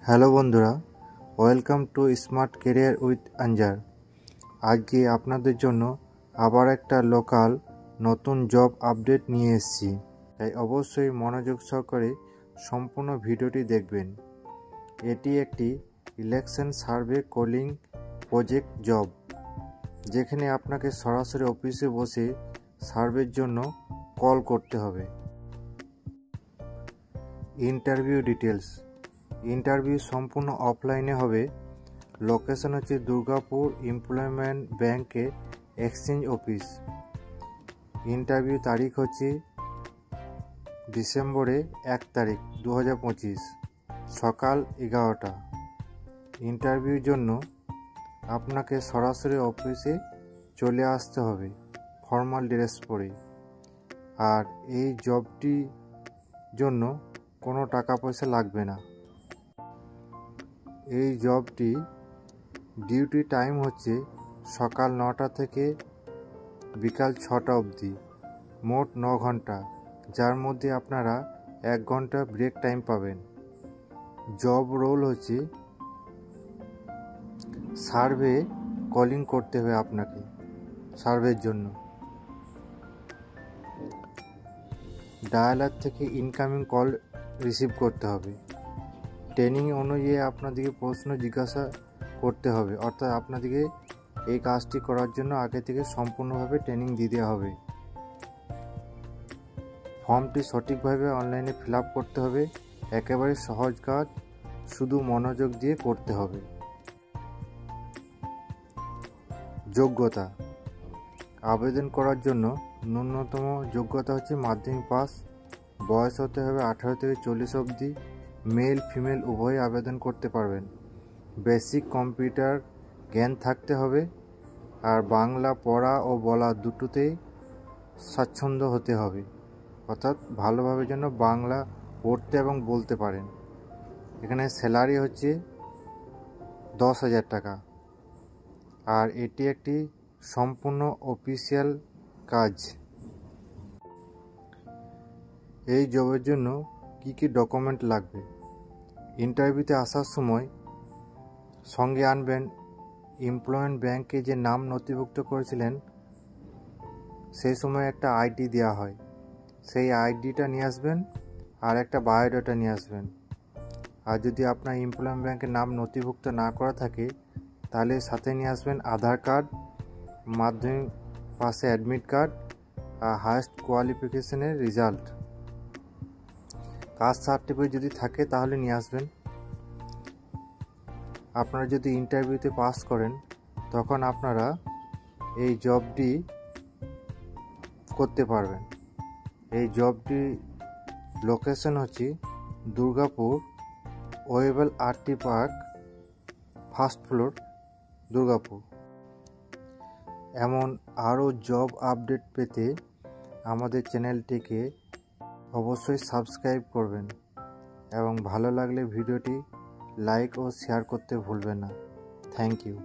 Hello বন্ধুরা, welcome to smart career with Anjar. আজকে আপনাদের জন্য আবার একটা লোকাল নতুন জব আপডেট নিয়ে এসেছি, তাই অবশ্যই মনোযোগ সহকারে সম্পূর্ণ ভিডিওটি দেখবেন। এটি একটি election survey calling project job, যেখানে আপনাকে সরাসরি অফিসে বসে সার্ভের জন্য কল করতে হবে। Interview details. ইন্টারভিউ সম্পূর্ণ অফলাইনে হবে। লোকেশন হচ্ছে দুর্গাপুর এমপ্লয়মেন্ট ব্যাংকে এক্সচেঞ্জ অফিস। ইন্টারভিউ তারিখ হচ্ছে ডিসেম্বরে 1 তারিখ 2025 সকাল 11টা। ইন্টারভিউর জন্য আপনাকে সরাসরি অফিসে চলে আসতে হবে ফর্মাল ড্রেস পরে। আর এই জবটির জন্য কোনো টাকা পয়সা লাগবে না। এই জবটি ডিউটি টাইম হচ্ছে সকাল 9টা থেকে বিকাল 6টা অবধি, মোট 9 ঘন্টা, যার মধ্যে আপনারা 1 ঘন্টা ব্রেক টাইম পাবেন। জব রোল হচ্ছে সার্ভে কলিং করতে হবে আপনাকে সার্ভের জন্য। ডায়ালার থেকে ইনকামিং কল রিসিভ করতে হবে। ট্রেনিং অনুযায়ী আপনাদেরকে প্রশ্ন জিজ্ঞাসা করতে হবে, অর্থাৎ আপনাদেরকে এই কাজটি করার জন্য আগে থেকে সম্পূর্ণভাবে ট্রেনিং দিতে হবে। ফর্মটি সঠিকভাবে অনলাইনে ফিল আপ করতে হবে। একেবারে সহজ কাজ, শুধু মনোযোগ দিয়ে করতে হবে। যোগ্যতা। আবেদন করার জন্য ন্যূনতম যোগ্যতা হচ্ছে মাধ্যমিক পাস। বয়স হতে হবে 18 থেকে 40 অবধি। মেল ফিমেল উভয়ই আবেদন করতে পারবেন। বেসিক কম্পিউটার জ্ঞান থাকতে হবে। আর বাংলা পড়া ও বলা দুটোতেই স্বাচ্ছন্দ্য হতে হবে, অর্থাৎ ভালোভাবে যেন বাংলা পড়তে এবং বলতে পারেন। এখানে স্যালারি হচ্ছে 10,000 টাকা। আর এটি একটি সম্পূর্ণ অফিসিয়াল কাজ। এই জবের জন্য কি কি ডকুমেন্ট লাগবে? ইন্টারভিউতে আসার সময় সঙ্গে আনবেন এমপ্লয়মেন্ট ব্যাংকে যে নাম নথিভুক্ত করেছিলেন, সেই সময় একটা আইডি দেওয়া হয়, সেই আইডিটা নিয়ে আসবেন। আর একটা বায়োডাটা নিয়ে আসবেন। আর যদি আপনার এমপ্লয়মেন্ট ব্যাংকে নাম নথিভুক্ত না করা থাকে, তাহলে সাথে নিয়ে আসবেন আধার কার্ড, মাধ্যমিক পাশে অ্যাডমিট কার্ড আর হায়েস্ট কোয়ালিফিকেশনের রেজাল্ট। কাস্ট সার্টিফিকেট যদি থাকে তাহলে নিয়ে আসবেন। আপনারা যদি ইন্টারভিউতে পাস করেন, তখন আপনারা এই জবটি করতে পারবেন। এই জবটি লোকেশন হচ্ছে Durgapur Wavell RT park, first floor, Durgapur. এমন আরও জব আপডেট পেতে আমাদের চ্যানেলটিকে অবশ্যই সাবস্ক্রাইব করবেন এবং ভালো লাগলে ভিডিওটি লাইক ও শেয়ার করতে ভুলবেন না। Thank you.